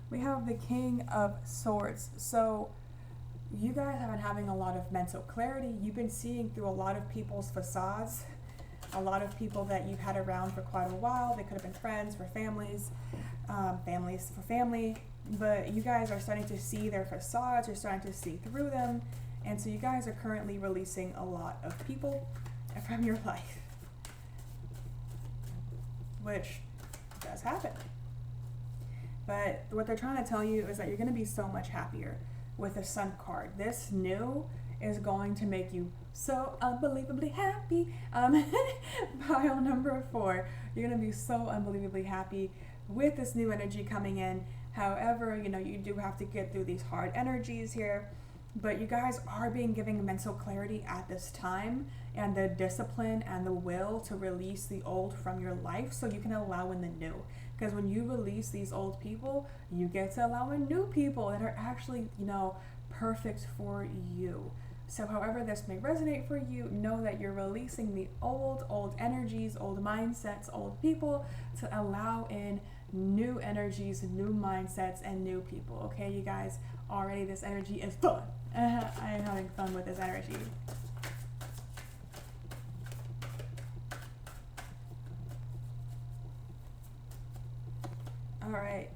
We have the King of Swords. So you guys have been having a lot of mental clarity. You've been seeing through a lot of people's facades, a lot of people that you've had around for quite a while. They could have been friends for families, families for family, but you guys are starting to see their facades. You're starting to see through them, and so you guys are currently releasing a lot of people from your life, which does happen. But what they're trying to tell you is that you're going to be so much happier with the Sun card. This new is going to make you so unbelievably happy. Pile number 4, you're going to be so unbelievably happy with this new energy coming in. However, you know, you do have to get through these hard energies here, but you guys are being given mental clarity at this time and the discipline and the will to release the old from your life so you can allow in the new. Because when you release these old people, you get to allow in new people that are actually, you know, perfect for you. So however this may resonate for you, know that you're releasing the old energies, old mindsets, old people to allow in new energies, new mindsets, and new people. Okay, you guys, already this energy is fun. I am having fun with this energy. All right,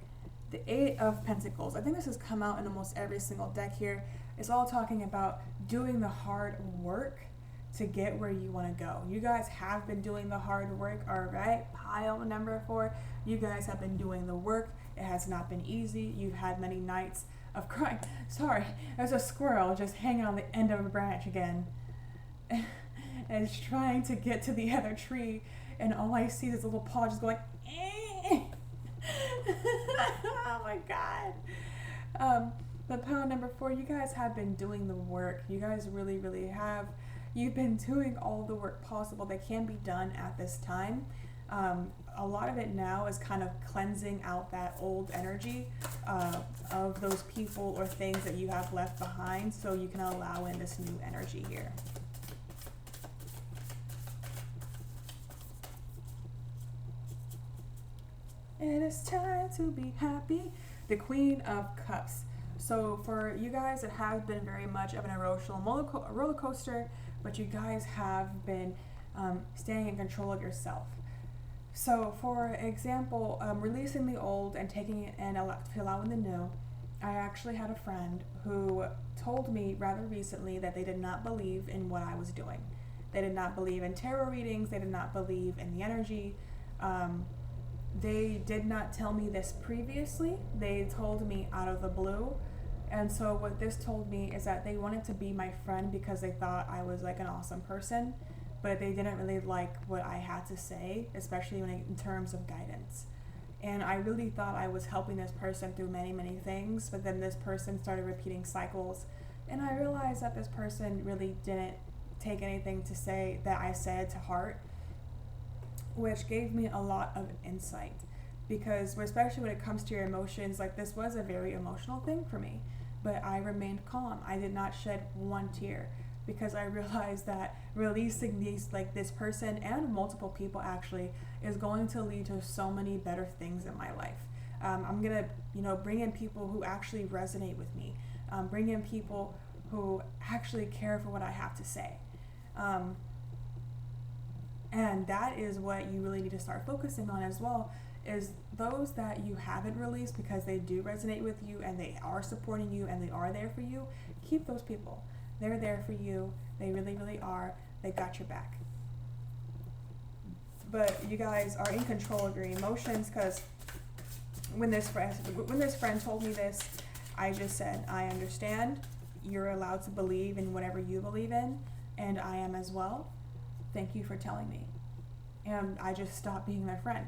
the 8 of Pentacles. I think this has come out in almost every single deck here. It's all talking about doing the hard work to get where you want to go. You guys have been doing the hard work, all right? Pile number 4, you guys have been doing the work. It has not been easy. You've had many nights of crying. Sorry, there's a squirrel just hanging on the end of a branch again. And it's trying to get to the other tree, and all I see is this little paw just going, eh. Oh my God. But pile number 4, you guys have been doing the work. You guys really have. You've been doing all the work possible that can be done at this time. A lot of it now is kind of cleansing out that old energy of those people or things that you have left behind so you can allow in this new energy here. And it's time to be happy. The Queen of Cups. So for you guys, it has been very much of an emotional roller coaster, but you guys have been staying in control of yourself. So for example, releasing the old and taking it and allowing the new, I actually had a friend who told me rather recently that they did not believe in what I was doing. They did not believe in tarot readings. They did not believe in the energy. They did not tell me this previously. They told me out of the blue. And so what this told me is that they wanted to be my friend because they thought I was like an awesome person, but they didn't really like what I had to say, especially in terms of guidance. And I really thought I was helping this person through many things, but then this person started repeating cycles. And I realized that this person really didn't take anything to say that I said to heart, which gave me a lot of insight, because especially when it comes to your emotions, like this was a very emotional thing for me, but I remained calm. I did not shed one tear because I realized that releasing these, like this person and multiple people actually, is going to lead to so many better things in my life. I'm gonna, bring in people who actually resonate with me, bring in people who actually care for what I have to say. And that is what you really need to start focusing on as well, is those that you haven't released because they do resonate with you and they are supporting you and they are there for you. Keep those people. They're there for you. They really are. They got your back. but you guys are in control of your emotions, because when this friend told me this, I just said, I understand. You're allowed to believe in whatever you believe in, and I am as well. Thank you for telling me. And I just stopped being their friend.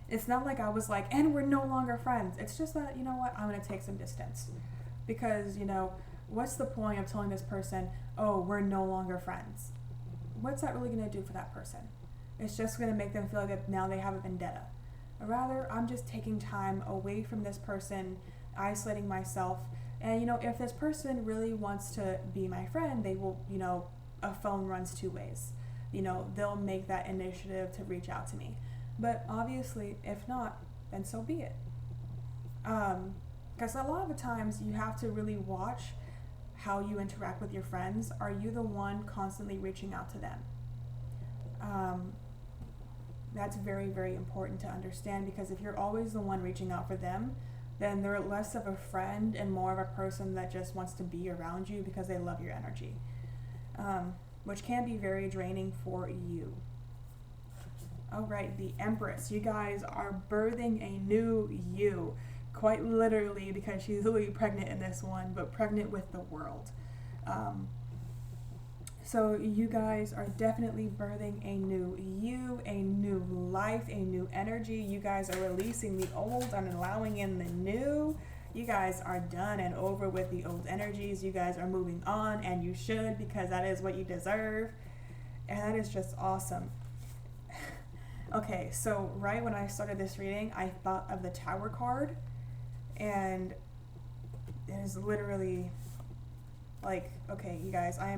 It's not like I was like, and we're no longer friends. It's just that, you know what, I'm going to take some distance. Because, you know, what's the point of telling this person, oh, we're no longer friends? What's that really going to do for that person? It's just going to make them feel like that now they have a vendetta. Rather, I'm just taking time away from this person, isolating myself. And, you know, if this person really wants to be my friend, they will, you know, a phone runs two ways. You know, they'll make that initiative to reach out to me. But obviously, if not, then so be it. Because a lot of the times you have to really watch how you interact with your friends. Are you the one constantly reaching out to them? That's very, very important to understand, because if you're always the one reaching out for them, then they're less of a friend and more of a person that just wants to be around you because they love your energy, which can be very draining for you. All right, the Empress. You guys are birthing a new you, quite literally, because she's literally pregnant in this one, but pregnant with the world. So you guys are definitely birthing a new you, a new life, a new energy. You guys are releasing the old and allowing in the new. You guys are done and over with the old energies. You guys are moving on, and you should, because that is what you deserve. And that is just awesome. Okay, so right when I started this reading, I thought of the Tower card, and it is literally like, okay, you guys, I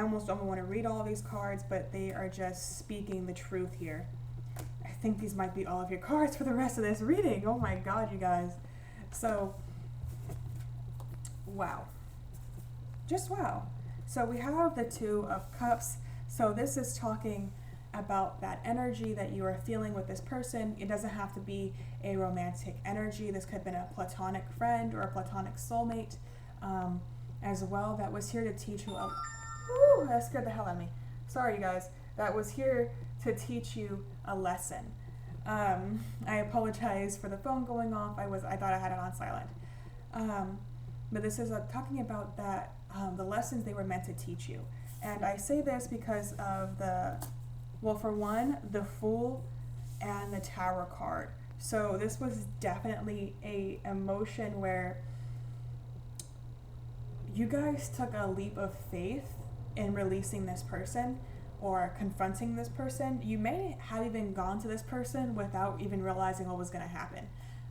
almost don't want to read all of these cards, but they are just speaking the truth here. I think these might be all of your cards for the rest of this reading. Oh my god, you guys. So, wow. Just wow. So we have the Two of Cups. So this is talking about that energy that you are feeling with this person. It doesn't have to be a romantic energy. This could have been a platonic friend or a platonic soulmate as well, that was here to teach you. Woo, that scared the hell out of me. Sorry, you guys. That was here to teach you a lesson. I apologize for the phone going off. I thought I had it on silent. But this is talking about that the lessons they were meant to teach you. And I say this because of for one, the Fool and the Tower card. So this was definitely a emotion where you guys took a leap of faith in releasing this person or confronting this person. You may have even gone to this person without even realizing what was going to happen.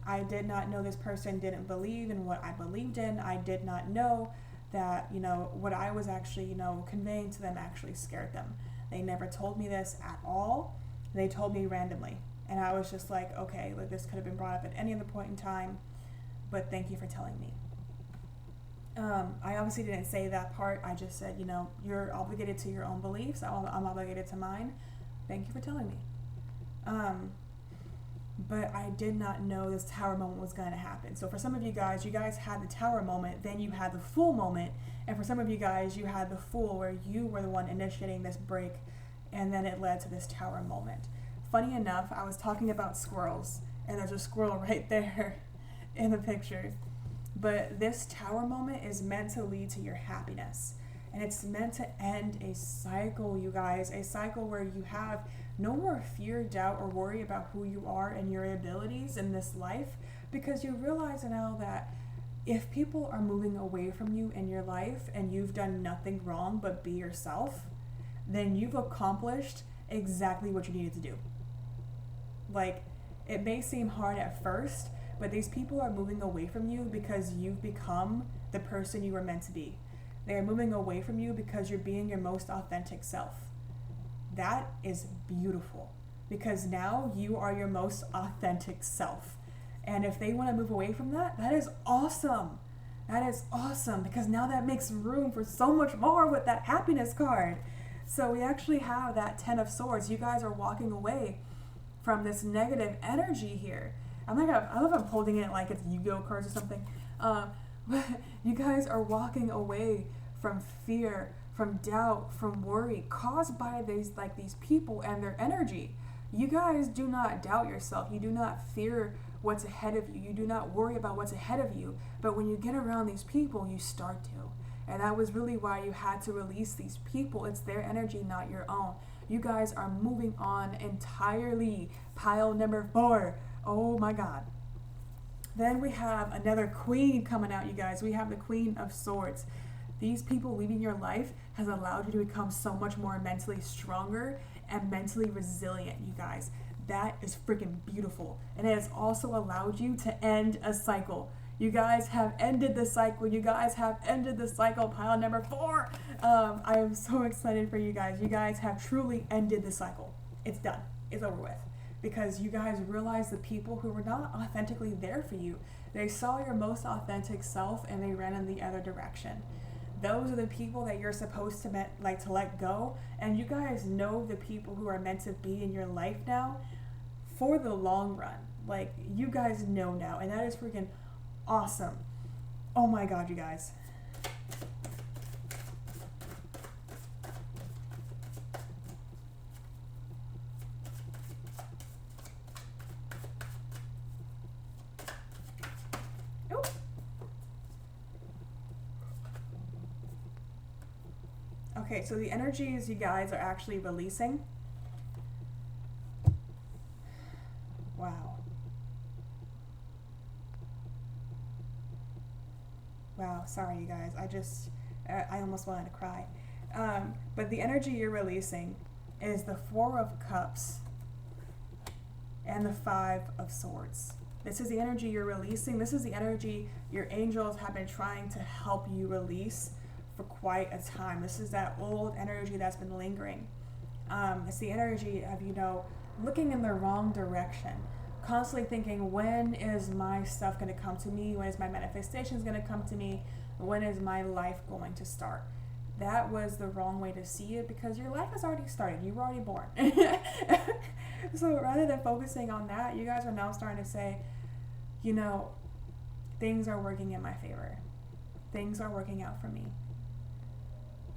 I did not know this person didn't believe in what I believed in. I did not know that, you know, what I was actually, you know, conveying to them actually scared them. They never told me this at all. They told me randomly. And I was just like, okay, like this could have been brought up at any other point in time, but thank you for telling me. I obviously didn't say that part. I just said, you know, you're obligated to your own beliefs. I'm obligated to mine. Thank you for telling me. But I did not know this Tower moment was going to happen. So for some of you guys had the Tower moment, then you had the Fool moment, and for some of you guys, you had the Fool where you were the one initiating this break, and then it led to this Tower moment. Funny enough, I was talking about squirrels, and there's a squirrel right there in the picture. But this Tower moment is meant to lead to your happiness. And it's meant to end a cycle, you guys, a cycle where you have no more fear, doubt, or worry about who you are and your abilities in this life, because you realize now that if people are moving away from you in your life and you've done nothing wrong but be yourself, then you've accomplished exactly what you needed to do. Like, it may seem hard at first, but these people are moving away from you because you've become the person you were meant to be. They are moving away from you because you're being your most authentic self. That is beautiful, because now you are your most authentic self. And if they want to move away from that, that is awesome. That is awesome, because now that makes room for so much more with that happiness card. So we actually have that Ten of Swords. You guys are walking away from this negative energy here. I love I'm holding it like it's Yu-Gi-Oh cards or something. You guys are walking away from fear, from doubt, from worry, caused by these people and their energy. You guys do not doubt yourself. You do not fear what's ahead of you. You do not worry about what's ahead of you. But when you get around these people, you start to. And that was really why you had to release these people. It's their energy, not your own. You guys are moving on entirely. Pile number 4. Oh my God. Then we have another queen coming out, you guys. We have the Queen of Swords. These people leaving your life has allowed you to become so much more mentally stronger and mentally resilient, you guys. That is freaking beautiful. And it has also allowed you to end a cycle. You guys have ended the cycle. You guys have ended the cycle. Pile number 4. I am so excited for you guys. You guys have truly ended the cycle. It's done. It's over with. Because you guys realize the people who were not authentically there for you. They saw your most authentic self and they ran in the other direction. Those are the people that you're supposed to let go. And you guys know the people who are meant to be in your life now for the long run. Like, you guys know now. And that is freaking awesome. Oh my God, you guys. Okay, so the energies you guys are actually releasing. Wow. Wow, sorry you guys. I almost wanted to cry. But the energy you're releasing is the 4 of Cups and the 5 of Swords. This is the energy you're releasing. This is the energy your angels have been trying to help you release for quite a time. This is that old energy that's been lingering. It's the energy of, looking in the wrong direction. Constantly thinking, when is my stuff going to come to me? When is my manifestations going to come to me? When is my life going to start? That was the wrong way to see it because your life has already started. You were already born. So rather than focusing on that, you guys are now starting to say, things are working in my favor. Things are working out for me.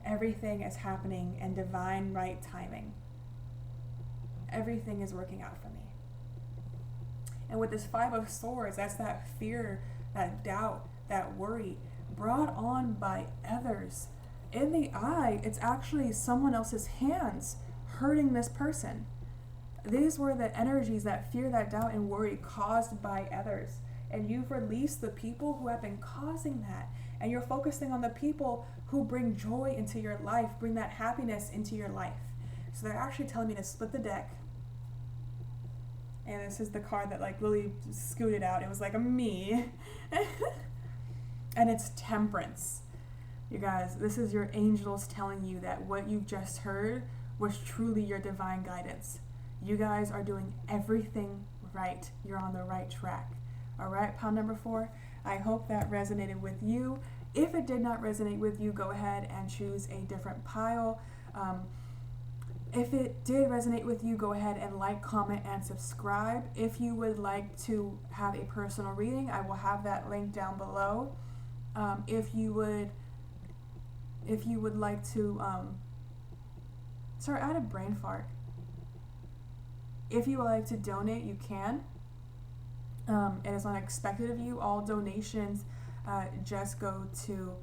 Everything is happening in divine right timing. Everything is working out for me. And with this 5 of Swords, that's that fear, that doubt, that worry brought on by others. In the eye, it's actually someone else's hands hurting this person. These were the energies, that fear, that doubt, and worry caused by others. And you've released the people who have been causing that. And you're focusing on the people who bring joy into your life, bring that happiness into your life. So they're actually telling me to split the deck. And this is the card that really scooted out. It was like a me. And it's Temperance. You guys, this is your angels telling you that what you've just heard was truly your divine guidance. You guys are doing everything right. You're on the right track. All right, pile number 4. I hope that resonated with you. If it did not resonate with you, go ahead and choose a different pile. If it did resonate with you, go ahead and like, comment, and subscribe. If you would like to have a personal reading, I will have that link down below. If you would like to, sorry, I had a brain fart. If you would like to donate, you can. It is unexpected of you. All donations just go to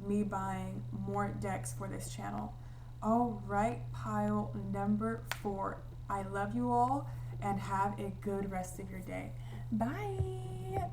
me buying more decks for this channel. All right, pile number 4. I love you all and have a good rest of your day. Bye.